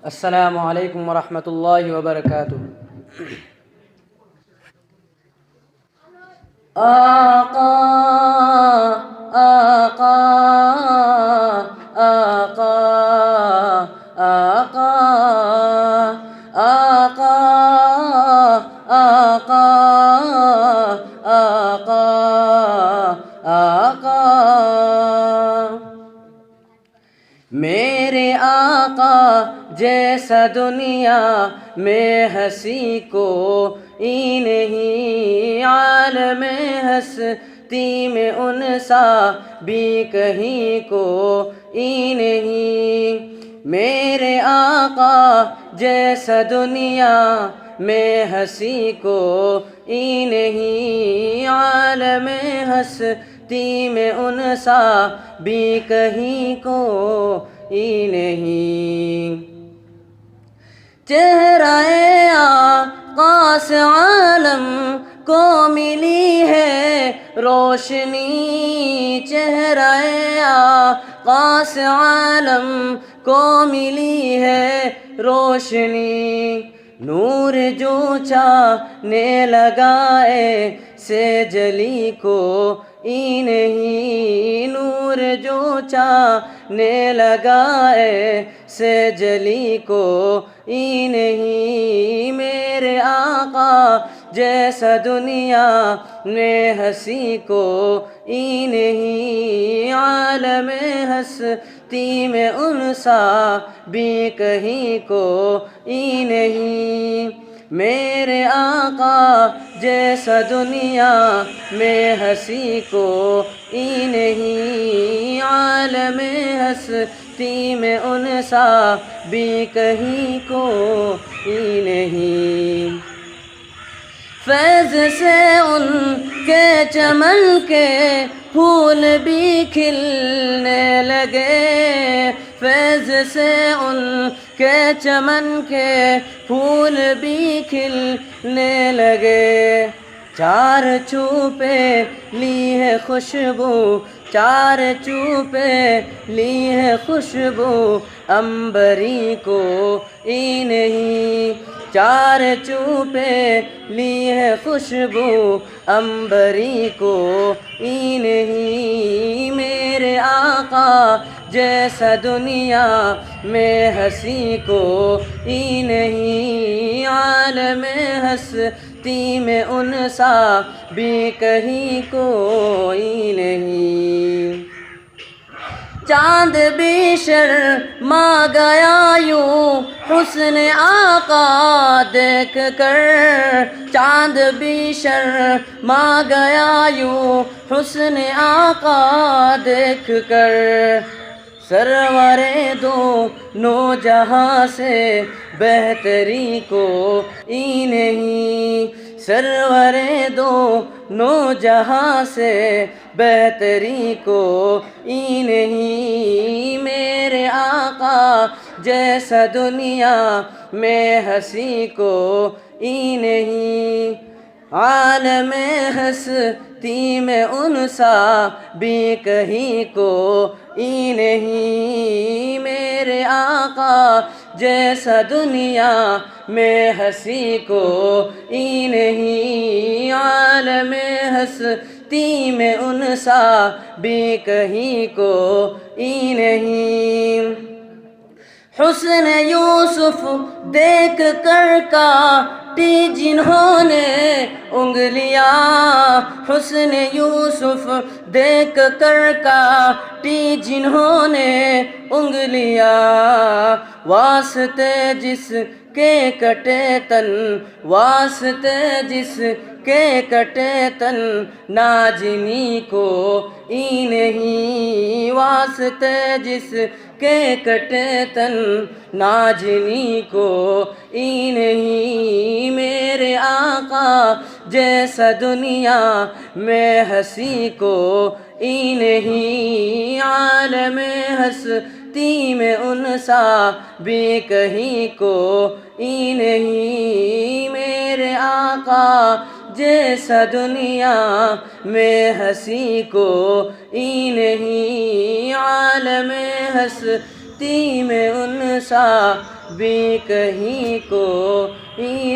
السلام علیکم ورحمۃ اللہ وبرکاتہ۔ آقا آقا آقا آقا آقا آقا آقا آقا میرے آقا جیسا دنیا میں ہنسی کوئی نہیں، عالم ہستی میں ان سا بھی کہیں کوئی نہیں۔ میرے آقا جیسا دنیا میں ہنسی کوئی نہیں، عالم ہستی میں ان سا بھی کہیں کوئی نہیں۔ چہرہ آقا سے عالم کو ملی ہے روشنی، چہرہ آقا سے عالم کو ملی ہے روشنی، نور جو چاہنے لگائے سے جلی کوئی نہیں، نور جو چاہنے لگائے سے جلی کوئی نہیں۔ میرے آقا جیسا دنیا میں ہنسی کوئی نہیں، عالم ہستی میں ان سا بھی کہیں کوئی نہیں۔ میرے آقا جیسا دنیا میں ہنسی کوئی نہیں، عالم ہستی میں ان سا بھی کہیں کوئی نہیں۔ فیض سے ان کے چمن کے پھول بھی کھلنے لگے، فیض سے ان کے چمن کے پھول بھی کھلنے لگے، چار چوپے لی ہے خوشبو، چار چوپے لی ہے خوشبو عنبری کوئی نہیں، چار چوپے لی ہے خوشبو عنبری کوئی نہیں۔ میرے آقا جیسا دنیا میں ہنسی کوئی نہیں، عالم ہستی میں ان سا بھی کہیں کوئی نہیں۔ چاند بھی شرما گیا یوں حسن آقا دیکھ کر، چاند بھی شرما گیا یوں حسن آقا دیکھ کر، سرور دونوں جہاں سے بہتری کوئی نہیں، سرور دونوں جہاں سے بہتری کوئی نہیں۔ میرے آقا جیسا دنیا میں ہنسی کوئی نہیں، عالم ہستی میں ان سا بھی کہیں کوئی نہیں۔ میرے آقا جیسا دنیا میں ہنسی کوئی نہیں، عالم ہستی میں ان سا بھی کہیں کوئی نہیں۔ حسن یوسف دیکھ کر کاٹی جنہوں نے انگلیاں، حسن یوسف دیکھ کر کاٹی جنہوں نے انگلیاں، واسطے جس کے کٹے تن، واسطے جس کے کٹے تن ناجنی کوئی نہیں، واسطے جس کے کٹے تن ناجنی کوئی نہیں۔ میرے آقا جیسا دنیا میں ہنسی کوئی نہیں، عالم ہستی میں ان سا بھی کہیں کوئی نہیں۔ میرے آقا جیسا دنیا میں ہنسی کوئی نہیں، عالم ہستی ہستی میں ان سا بھی کہیں کو ہی